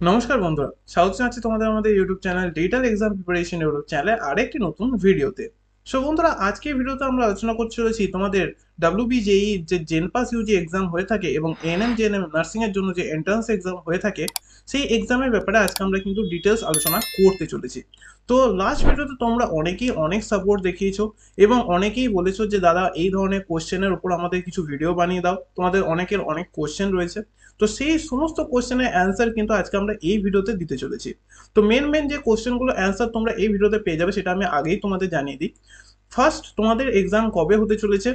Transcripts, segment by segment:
নমস্কার বন্ধুরা, স্বাগত জানাচ্ছি তোমাদের আমাদের YouTube channel digital exam preparation YouTube চ্যানেলে আরেকটি নতুন ভিডিওতে। সো বন্ধুরা, আজকের ভিডিওতে আমরা আলোচনা করতে চলেছি তোমাদের ডাব্লিউবিজেই যে জেনপাস ইউজি এক্সাম হয়ে থাকে এবং এএনএম জেএনএম নার্সিং এর জন্য যে এন্ট্রান্স এক্সাম হয়ে থাকে, সেই এক্সামের ব্যাপারে আজকে আমরা কিন্তু ডিটেলস আলোচনা করতে চলেছি। তো লাস্ট ভিডিওতে তোমরা অনেকেই অনেক সাপোর্ট দেখিয়েছো এবং অনেকেই বলেছো যে দাদা এই ধরনের কোশ্চেনের উপর আমাদের কিছু ভিডিও বানিয়ে দাও, তোমাদের অনেকের অনেক কোশ্চেন রয়েছে। তো সেই সমস্ত কোশ্চেনের অ্যান্সার কিন্তু আজকে আমরা এই ভিডিওতে দিতে চলেছি। তো মেন মেন যে কোশ্চেনগুলো অ্যান্সার তোমরা এই ভিডিওতে পেয়ে যাবে সেটা আমি আগেই তোমাদের জানিয়ে দিই। ফার্স্ট, তোমাদের এক্সাম কবে হতে চলেছে,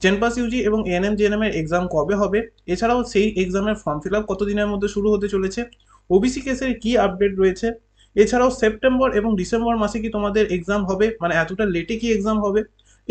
জেনপাস ইউজি এবং এএনএম জিএনএম এর এক্সাম কবে হবে, এছাড়াও সেই এক্সামের ফর্ম ফিল আপ কত দিনের মধ্যে শুরু হতে চলেছে, ওবিসি কেসের কি আপডেট রয়েছে, এছাড়াও সেপ্টেম্বর এবং ডিসেম্বর মাসে কি তোমাদের এক্সাম হবে, মানে এতটা লেটে কি এক্সাম হবে,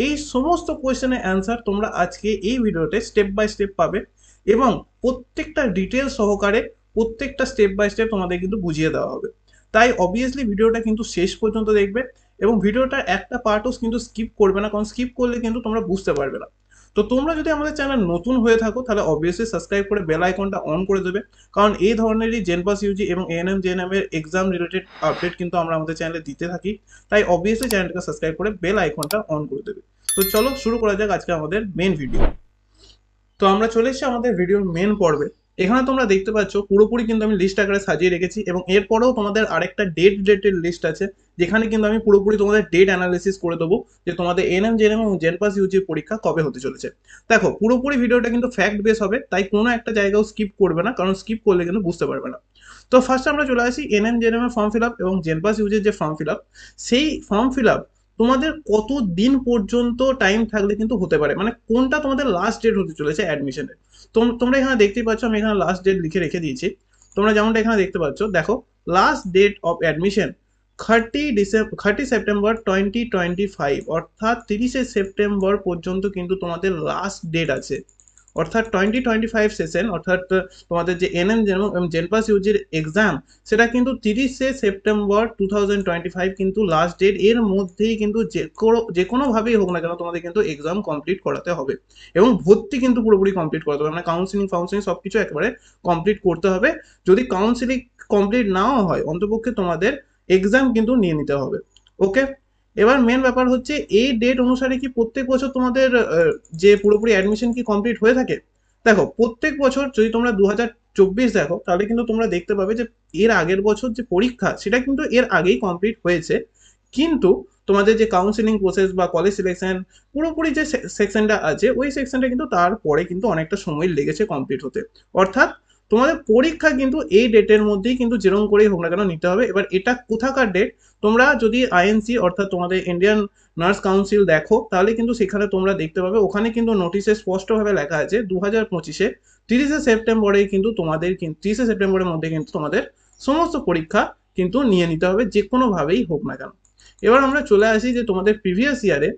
এই সমস্ত কোয়েশ্চেনের অ্যান্সার তোমরা আজকে এই ভিডিওতে স্টেপ বাই স্টেপ পাবে এবং প্রত্যেকটা ডিটেল সহকারে প্রত্যেকটা স্টেপ বাই স্টেপ তোমাদের কিন্তু বুঝিয়ে দেওয়া হবে। তাই অবভিয়াসলি ভিডিওটা কিন্তু শেষ পর্যন্ত দেখবে এবং ভিডিওটার একটা পার্টও কিন্তু স্কিপ করবে না, কারণ স্কিপ করলে কিন্তু তোমরা বুঝতে পারবে না। তো তোমরা যদি আমাদের চ্যানেল নতুন হয়ে থাকো তাহলে অবভিয়াসলি সাবস্ক্রাইব করে বেল আইকনটা অন করে দেবে, কারণ এই ধরনেরই জেনপাস ইউজি এবং এএনএম জেএনএম এর এক্সাম রিলেটেড আপডেট কিন্তু আমরা আমাদের চ্যানেলে দিতে থাকি। তাই অবভিয়াসলি চ্যানেলটাকে সাবস্ক্রাইব করে বেল আইকনটা অন করে দেবে। তো চলো শুরু করা যাক আজকে আমাদের মেন ভিডিও। তো আমরা চলে এসেছি আমাদের ভিডিওর মেন পর্বে। এখানে তোমরা দেখতে পাচ্ছ পুরোপুরি কিন্তু আমি লিস্ট আকারে সাজিয়ে রেখেছি এবং এরপরেও তোমাদের আরেকটা ডেটের লিস্ট আছে, যেখানে কিন্তু আমি পুরোপুরি তোমাদের ডেট অ্যানালিসিস করে দেবো যে তোমাদের এনএম জেএনএম এবং জেনপাস ইউজির পরীক্ষা কবে হতে চলেছে। দেখো, পুরোপুরি ভিডিওটা কিন্তু ফ্যাক্ট বেস হবে, তাই কোনো একটা জায়গাও স্কিপ করবে না, কারণ স্কিপ করলে কিন্তু বুঝতে পারবে না। তো ফার্স্ট আমরা চলে আসি এনএম জেএনএম এর ফর্ম ফিল আপ এবং জেনপাস ইউজের যে ফর্ম ফিল আপ, সেই ফর্ম ফিল আপ তোমাদের কত দিন পর্যন্ত টাইম থাকলে কিন্তু হতে পারে, মানে কোনটা তোমাদের লাস্ট ডেট হতে চলেছে অ্যাডমিশনের। তোমরা এখানে দেখতেই পাচ্ছ, আমি এখানে লাস্ট ডেট লিখে রেখে দিয়েছি। তোমরা যেমনটা এখানে দেখতে পাচ্ছ, দেখো, last date of admission 30 September 2025, অর্থাৎ 30 সেপ্টেম্বর পর্যন্ত কিন্তু তোমাদের লাস্ট ডেট আছে। অর্থাৎ 2025 সেশন, অর্থাৎ তোমাদের যে এনএম এবং জেনপাস ইউজির এক্সাম, সেটা কিন্তু 30 সেপ্টেম্বর 2025 কিন্তু লাস্ট ডেট। এর মধ্যেই কিন্তু যে কোনোভাবেই হোক না কেন তোমাদের কিন্তু এক্সাম কমপ্লিট করাতে হবে এবং ভর্তি কিন্তু পুরোপুরি কমপ্লিট করাতে হবে, মানে কাউন্সিলিং ফাউন্সিলিং সব কিছু একেবারে কমপ্লিট করতে হবে। যদি কাউন্সিলিং কমপ্লিট নাও হয়, অন্তপক্ষে তোমাদের এক্সাম কিন্তু নিয়ে নিতে হবে। ওকে, এবার মেন ব্যাপার হচ্ছে এই ডেট অনুসারে কি প্রত্যেক বছর তোমাদের যে পুরোপুরি অ্যাডমিশন কি কমপ্লিট হয়ে থাকে। দেখো, প্রত্যেক বছর যদি তোমরা 2024 দেখো, তাহলে কিন্তু তোমরা দেখতে পাবে যে এর আগের বছর যে পরীক্ষা সেটা কিন্তু এর আগেই কমপ্লিট হয়েছে, কিন্তু তোমাদের যে কাউন্সিলিং প্রসেস বা কলেজ সিলেকশন পুরোপুরি যে সেকশনটা আছে, ওই সেকশনটা কিন্তু তারপরে কিন্তু অনেকটা সময় লেগেছে কমপ্লিট হতে। অর্থাৎ তোমাদের পরীক্ষা কিন্তু এই ডেটের মধ্যেই কিন্তু যেরকম করেই হোক না কেন নিতে হবে। এবার এটা কোথাকার ডেট, তোমরা যদি আইএনসি অর্থাৎ তোমাদের ইন্ডিয়ান নার্স কাউন্সিল দেখো, তাহলে কিন্তু সেখানে তোমরা দেখতে পাবে, ওখানে কিন্তু নোটিশে স্পষ্টভাবে লেখা আছে 2025-এ 30 সেপ্টেম্বরে কিন্তু তোমাদের 30 সেপ্টেম্বরের মধ্যে কিন্তু তোমাদের সমস্ত পরীক্ষা কিন্তু নিয়ে নিতে হবে, যে কোনোভাবেই হোক না কেন। এবার আমরা চলে আসি যে তোমাদের প্রিভিয়াস ইয়ারে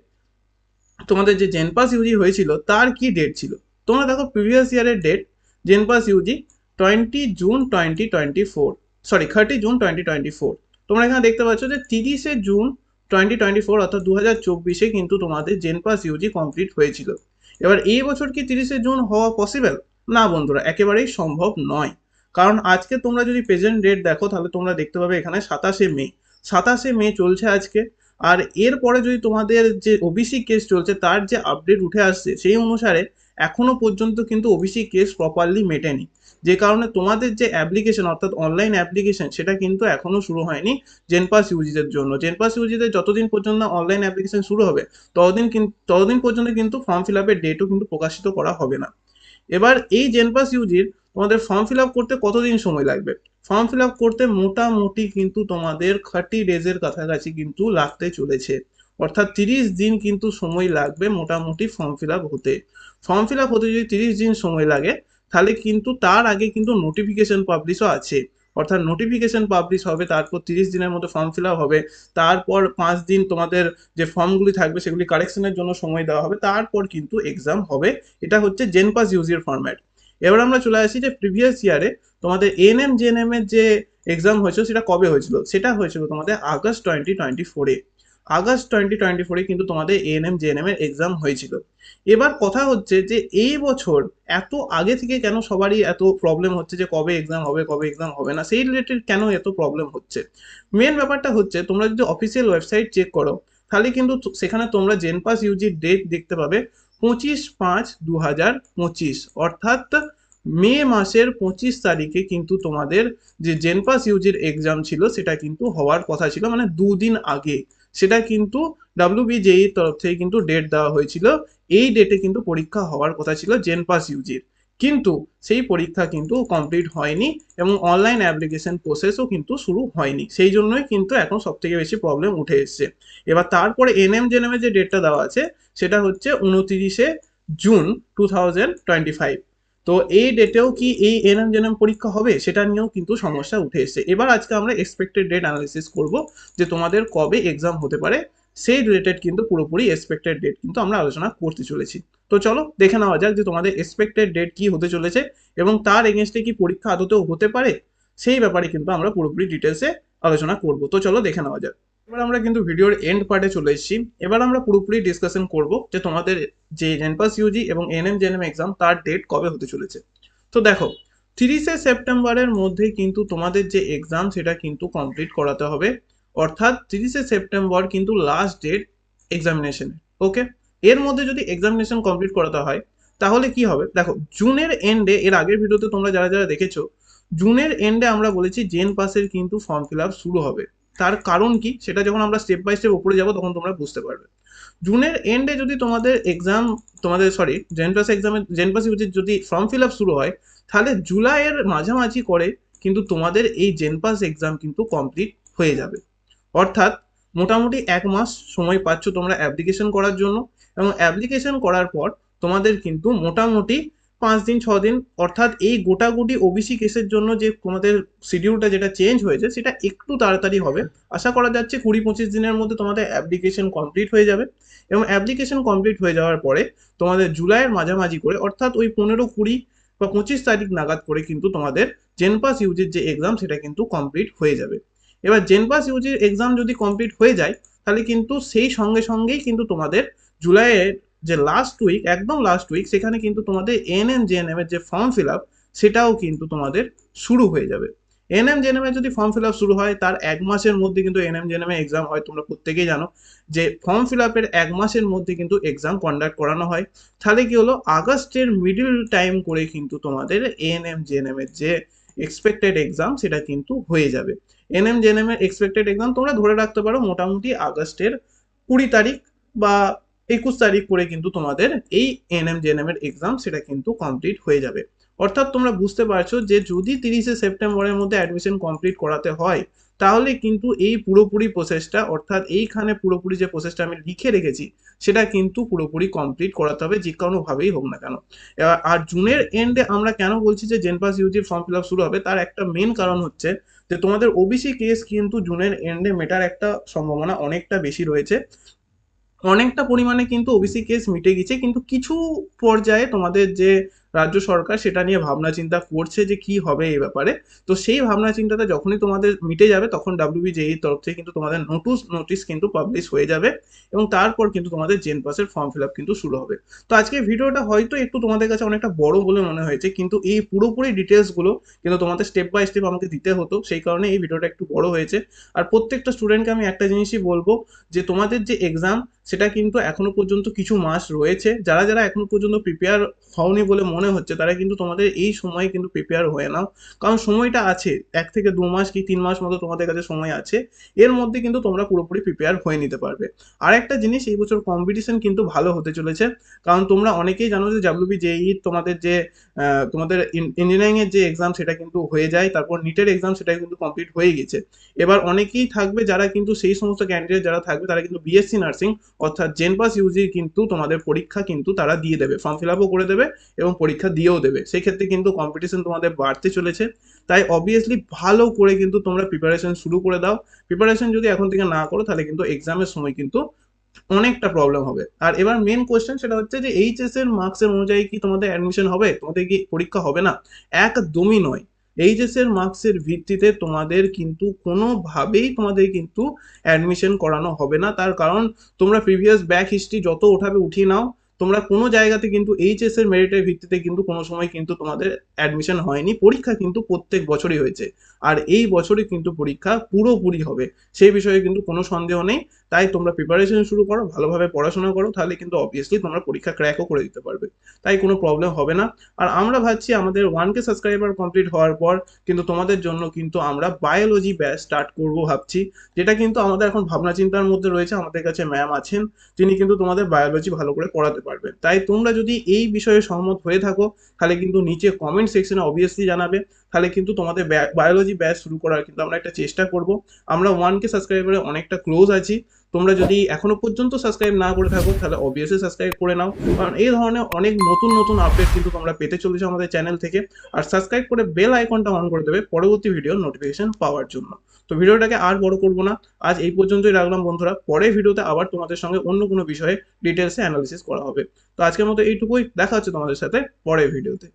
তোমাদের যে জেনপাস ইউজি হয়েছিল তার কি ডেট ছিল। তোমরা দেখো প্রিভিয়াস ইয়ারের date, জেনপাস Yuji 20 June 2024, sorry 30 June 2024। তোমরা এখানে দেখতে পাচ্ছ যে 30 জুন 2024 অর্থাৎ 2024-এ কিন্তু তোমাদের জেনপাস ইউজি কমপ্লিট হয়েছিল। এবার এই বছর কি 30 জুন হওয়া পসিবল? না বন্ধুরা, একেবারেই সম্ভব নয়। কারণ আজকে তোমরা যদি প্রেজেন্ট ডেট দেখো, তাহলে তোমরা দেখতে পাবে এখানে 27শে মে, 27শে মে চলছে আজকে। আর এরপরে যদি তোমাদের যে ওবিসি কেস চলছে তার যে আপডেট উঠে আসছে, সেই অনুসারে এখনো পর্যন্ত কিন্তু ওবিসি কেস প্রপারলি মেটেনি, যে কারণে তোমাদের যে অ্যাপ্লিকেশন অর্থাৎ অনলাইন অ্যাপ্লিকেশন সেটা কিন্তু এখনো শুরু হয়নি জেনপাস ইউজিদের জন্য। জেনপাস ইউজিদের যতদিন পর্যন্ত অনলাইন অ্যাপ্লিকেশন শুরু হবে, ততদিন পর্যন্ত কিন্তু ফর্ম ফিল আপের ডেটও কিন্তু প্রকাশিত করা হবে না। এবার এই জেনপাস ইউজির তোমাদের ফর্ম ফিল আপ করতে কতদিন সময় লাগবে? ফর্ম ফিল আপ করতে মোটামুটি কিন্তু তোমাদের 30 ডেজের কাছাকাছি কিন্তু লাগতে চলেছে, অর্থাৎ 30 দিন কিন্তু সময় লাগবে মোটামুটি ফর্ম ফিল আপ হতে। ফর্ম ফিল আপ হতে যদি 30 দিন সময় লাগে, তাহলে কিন্তু তার আগে কিন্তু নোটিফিকেশন পাবলিশও আছে। অর্থাৎ নোটিফিকেশন পাবলিশ হবে, তারপর 30 দিনের মধ্যে ফর্ম ফিল আপ হবে, তারপর 5 দিন তোমাদের যে ফর্মগুলি থাকবে সেগুলি কারেকশনের জন্য সময় দেওয়া হবে, তারপর কিন্তু এক্সাম হবে। এটা হচ্ছে জেনপাস ইউজির ফরম্যাট। এবার আমরা চলে আসি যে প্রিভিয়াস ইয়ারে তোমাদের এএনএম জেএনএম এর যে এক্সাম হয়েছিল সেটা কবে হয়েছিল। সেটা হয়েছিল তোমাদের আগস্ট 2024-এ। আগস্ট 2024 কিন্তু তোমাদের এএনএম জেএনএম এর এক্সাম হয়েছিল। এবার কথা হচ্ছে যে এই বছর এত আগে থেকে কেন সবারই এত প্রবলেম হচ্ছে যে কবে এক্সাম হবে কবে এক্সাম হবে না, সেই রিলেটেড কেন এত প্রবলেম হচ্ছে। মেন ব্যাপারটা হচ্ছে তোমরা যদি অফিসিয়াল ওয়েবসাইট চেক করো তাহলে কিন্তু সেখানে তোমরা জেনপাস ইউজির ডেট দেখতে পাবে 25/5/2025, অর্থাৎ মে মাসের 25 তারিখে কিন্তু তোমাদের যে জেনপাস ইউজির এক্সাম ছিল সেটা কিন্তু হওয়ার কথা ছিল, মানে দুদিন আগে সেটা কিন্তু ডাব্লিউবিজেই তরফ থেকে কিন্তু ডেট দেওয়া হয়েছিল। এই ডেটে কিন্তু পরীক্ষা হওয়ার কথা ছিল জেনপাস ইউজির, কিন্তু সেই পরীক্ষা কিন্তু কমপ্লিট হয়নি এবং অনলাইন অ্যাপ্লিকেশন প্রসেসও কিন্তু শুরু হয়নি, সেই জন্যই কিন্তু এখন সব থেকে বেশি প্রবলেম উঠে এসছে। এবার তারপরে এনএম জেনএম যে ডেটটা দেওয়া আছে সেটা হচ্ছে 29শে জুন 2025। তো এই ডেটেও কি এই এনএম জেনএম পরীক্ষা হবে সেটা নিয়েও কিন্তু সমস্যা উঠে এসছে। এবার আজকে আমরা এক্সপেক্টেড ডেট অ্যানালিসিস করব যে তোমাদের কবে এক্সাম হতে পারে, সেই রিলেটেড কিন্তু পুরোপুরি এক্সপেক্টেড ডেট কিন্তু আমরা আলোচনা করতে চলেছি। তো চলো দেখে নেওয়া যাক যে তোমাদের এক্সপেক্টেড ডেট কি হতে চলেছে এবং তার এগেনস্টে কি পরীক্ষা আদতেও হতে পারে, সেই ব্যাপারে কিন্তু আমরা পুরোপুরি ডিটেলসে আলোচনা করব। তো চলো দেখে নেওয়া যাক। এবার আমরা কিন্তু ভিডিওর এন্ড পার্টে চলে এসেছি। এবার আমরা পুরোপুরি ডিসকাশন করব যে তোমাদের যে জেনপাস ইউজি এবং এনএম জেএনএম এক্সাম তার ডেট কবে হতে চলেছে। তো দেখো, 30শে সেপ্টেম্বরের মধ্যে কিন্তু তোমাদের যে এক্সাম সেটা কিন্তু কমপ্লিট করাতে হবে, অর্থাৎ 30শে সেপ্টেম্বর কিন্তু লাস্ট ডেট এক্সামিনেশনের। ওকে, এর মধ্যে যদি এক্সামিনেশন কমপ্লিট করাতে হয় তাহলে কি হবে, দেখো জুনের এন্ডে, এর আগের ভিডিওতে তোমরা যারা যারা দেখেছো, জুনের এন্ডে আমরা বলেছি জেন পাসের কিন্তু ফর্ম ফিল আপ শুরু হবে। তার কারণ কি সেটা যখন আমরা স্টেপ বাই স্টেপ উপরে যাবো তখন তোমরা বুঝতে পারবে। জুনের এন্ডে যদি তোমাদের এক্সাম, তোমাদের সরি জেনপাস এক্সামের জেনপাস ইউজির যদি ফর্ম ফিল আপ শুরু হয় তাহলে জুলাইয়ের মাঝামাঝি করে কিন্তু তোমাদের এই জেনপাস এক্সাম কিন্তু কমপ্লিট হয়ে যাবে। অর্থাৎ মোটামুটি 1 মাস সময় পাচ্ছ তোমরা অ্যাপ্লিকেশন করার জন্য, এবং অ্যাপ্লিকেশন করার পর তোমাদের কিন্তু মোটামুটি 5 দিন 6 দিন, অর্থাৎ এই গোটাগুটি ওবিসি কেসের জন্য যে তোমাদের শিডিউলটা যেটা চেঞ্জ হয়েছে সেটা একটু তাড়াতাড়ি হবে। আশা করা যাচ্ছে 20-25 দিনের মধ্যে তোমাদের অ্যাপ্লিকেশন কমপ্লিট হয়ে যাবে, এবং অ্যাপ্লিকেশন কমপ্লিট হয়ে যাওয়ার পরে তোমাদের জুলাইয়ের মাঝামাঝি করে অর্থাৎ ওই 15, 20 বা 25 তারিখ নাগাদ করে কিন্তু তোমাদের জেনপাস ইউজির যে এক্সাম সেটা কিন্তু কমপ্লিট হয়ে যাবে। এবার জেনপাস ইউজির এক্সাম যদি কমপ্লিট হয়ে যায় তাহলে কিন্তু সেই সঙ্গে সঙ্গেই কিন্তু তোমাদের জুলাইয়ের যে লাস্ট উইক, একদম লাস্ট উইক, সেখানে কিন্তু তোমাদের এনএম জেএনএম এর যে ফর্ম ফিল আপ সেটাও কিন্তু তোমাদের শুরু হয়ে যাবে। এনএম জেএনএম এর যদি ফর্ম ফিল আপ শুরু হয় তার 1 মাসের মধ্যে কিন্তু এনএম জেএনএম এর এক্সাম হয়, তোমরা প্রত্যেকেই জানো যে ফর্ম ফিল আপের 1 মাসের মধ্যে কিন্তু এক্সাম কন্ডাক্ট করানো হয়। তাহলে কি হলো, আগস্টের মিডিল টাইম করে কিন্তু তোমাদের এএনএম জেএনএম এর যে এক্সপেক্টেড এক্সাম সেটা কিন্তু হয়ে যাবে। এনএম জেএনএম এর এক্সপেক্টেড এক্সাম তোমরা ধরে রাখতে পারো মোটামুটি আগস্টের 20 তারিখ বা 21 তারিখ করে কিন্তু তোমাদের এই এনএম জেএনএম এর এক্সাম সেটা কিন্তু কমপ্লিট হয়ে যাবে। অর্থাৎ তোমরা বুঝতে পারছো যে যদি 30শে সেপ্টেম্বরের মধ্যে অ্যাডমিশন কমপ্লিট করাতে হয় তাহলে কিন্তু এই পুরোপুরি প্রসেসটা, অর্থাৎ এইখানে পুরোপুরি যে প্রসেসটা আমি লিখে রেখেছি সেটা কিন্তু পুরোপুরি কমপ্লিট করাতে হবে যে কোনোভাবেই হোক না কেন। আর জুনের এন্ডে আমরা কেন বলছি যে জেনপাস ইউজির ফর্ম ফিল আপ শুরু হবে, তার একটা মেন কারণ হচ্ছে যে তোমাদের ওবিসি কেস কিন্তু জুনের এন্ডে মেটার একটা সম্ভাবনা অনেকটা বেশি রয়েছে। অনেকটা পরিমাণে কিন্তু ওবিসি কেস মিটে গেছে, কিন্তু কিছু পর্যায়ে তোমাদের যে রাজ্য সরকার সেটা নিয়ে ভাবনা চিন্তা করছে যে কি হবে এই ব্যাপারে। তো সেই ভাবনা চিন্তাটা যখনই তোমাদের মিটে যাবে তখন ডাব্লিউবিজেই তরফ থেকে কিন্তু তোমাদের নোটিশ কিন্তু পাবলিশ হয়ে যাবে, এবং তারপর কিন্তু তোমাদের জেন পাসের ফর্ম ফিল আপ কিন্তু শুরু হবে। তো আজকে ভিডিওটা হয়তো একটু তোমাদের কাছে অনেকটা বড় বলে মনে হয়েছে, কিন্তু এই পুরোপুরি ডিটেলসগুলো কিন্তু তোমাদের স্টেপ বাই স্টেপ আমাকে দিতে হতো, সেই কারণে এই ভিডিওটা একটু বড় হয়েছে। আর প্রত্যেকটা স্টুডেন্টকে আমি একটা জিনিসই বলবো যে তোমাদের যে এক্সাম সেটা কিন্তু এখনো পর্যন্ত কিছু মাস রয়েছে, যারা যারা এখনো পর্যন্ত প্রিপেয়ার হওনি বলে মনে হচ্ছে তারা কিন্তু তোমাদের এই সময় কিন্তু প্রিপেয়ার হয়ে নাও, কারণ সময়টা আছে 1 থেকে 2 মাস কি 3 মাস মতো তোমাদের কাছে সময় আছে, এর মধ্যে কিন্তু তোমরা পুরোপুরি প্রিপেয়ার হয়ে নিতে পারবে। আর একটা জিনিস, এই বছর কম্পিটিশন কিন্তু ভালো হতে চলেছে, কারণ তোমরা অনেকেই জানো যে ডাব্লিউবিজেই তোমাদের যে তোমাদের ইঞ্জিনিয়ারিং এর যে এক্সাম সেটা কিন্তু হয়ে যায়, তারপর নিটের এক্সাম সেটা কিন্তু কমপ্লিট হয়ে গেছে। এবার অনেকেই থাকবে যারা কিন্তু সেই সমস্ত ক্যান্ডিডেট যারা থাকবে তারা কিন্তু বিএসসি নার্সিং অর্থাৎ জেনপাস ইউজি কিন্তু তোমাদের পরীক্ষা কিন্তু তারা দিয়ে দেবে, ফর্ম ফিল আপও করে দেবে এবং পরীক্ষা দিয়েও দেবে। সেই ক্ষেত্রে কিন্তু কম্পিটিশন তোমাদের বাড়তে চলেছে, তাই অবভিয়াসলি ভালো করে কিন্তু তোমরা প্রিপারেশন শুরু করে দাও। প্রিপারেশন যদি এখন থেকে না করো তাহলে কিন্তু এক্সামের সময় কিন্তু অনেকটা প্রবলেম হবে। আর এবার মেন কোয়েশ্চেন সেটা হচ্ছে যে এইচএস এর মার্কসের অনুযায়ী কি তোমাদের অ্যাডমিশন হবে, তোমাদের কি পরীক্ষা হবে না? একদমই নয়। এইচএস এর মার্কসের ভিত্তিতে তোমাদের কিন্তু কোনোভাবেই তোমাদের কিন্তু অ্যাডমিশন করানো হবে না। তার কারণ তোমরা প্রিভিয়াস ব্যাক হিস্ট্রি যত ওঠাবে উঠিয়ে নাও, তোমরা কোনো জায়গাতে কিন্তু এইচএস এর মেরিটের ভিত্তিতে কিন্তু কোনো সময় কিন্তু তোমাদের অ্যাডমিশন হয়নি। পরীক্ষা কিন্তু প্রত্যেক বছরই হয়েছে, আর এই বছরই কিন্তু পরীক্ষা পুরোপুরি হবে, সেই বিষয়ে কিন্তু কোনো সন্দেহ নেই। তাই তোমরা প্রিপারেশন শুরু করো, ভালোভাবে পড়াশোনা করো, তাহলে কিন্তু অবভিয়াসলি তোমরা পরীক্ষা ক্র্যাকও করে দিতে পারবে, তাই কোনো প্রবলেম হবে না। আর আমরা ভাবছি আমাদের 1K সাবস্ক্রাইবার কমপ্লিট হওয়ার পর কিন্তু তোমাদের জন্য কিন্তু আমরা বায়োলজি ব্যাচ স্টার্ট করব ভাবছি, যেটা কিন্তু আমাদের এখন ভাবনা চিন্তার মধ্যে রয়েছে। আমাদের কাছে ম্যাম আছেন, তিনি কিন্তু তোমাদের বায়োলজি ভালো করে পড়াতে পারবেন। তাই তোমরা যদি এই বিষয়ে সহমত হয়ে থাকো, তাহলে কিন্তু নিচে কমেন্ট সেকশনে অবভিয়াসলি জানাবে, তাহলে কিন্তু তোমাদের বায়োলজি ব্যাচ শুরু করার কিন্তু আমরা একটা চেষ্টা করব। আমরা 1K সাবস্ক্রাইবারে অনেকটা ক্লোজ আছি। তোমরা যদি এখনো পর্যন্ত সাবস্ক্রাইব না করে থাকো, তাহলে অবভিয়াসলি সাবস্ক্রাইব করে নাও, কারণ এই ধরনের অনেক নতুন নতুন আপডেট কিন্তু তোমরা পেতে চলেছো আমাদের চ্যানেল থেকে। আর সাবস্ক্রাইব করে বেল আইকনটা অন করে দেবে পরবর্তী ভিডিওর নোটিফিকেশন পাওয়ার জন্য। তো ভিডিওটাকে আর বড় করব না, আজ এই পর্যন্তই রাখলাম বন্ধুরা। পরের ভিডিওতে আবার তোমাদের সঙ্গে অন্য কোনো বিষয়ে ডিটেলসে অ্যানালিসিস করা হবে। তো আজকের মতো এইটুকুই, দেখা হচ্ছে তোমাদের সাথে পরের ভিডিওতে।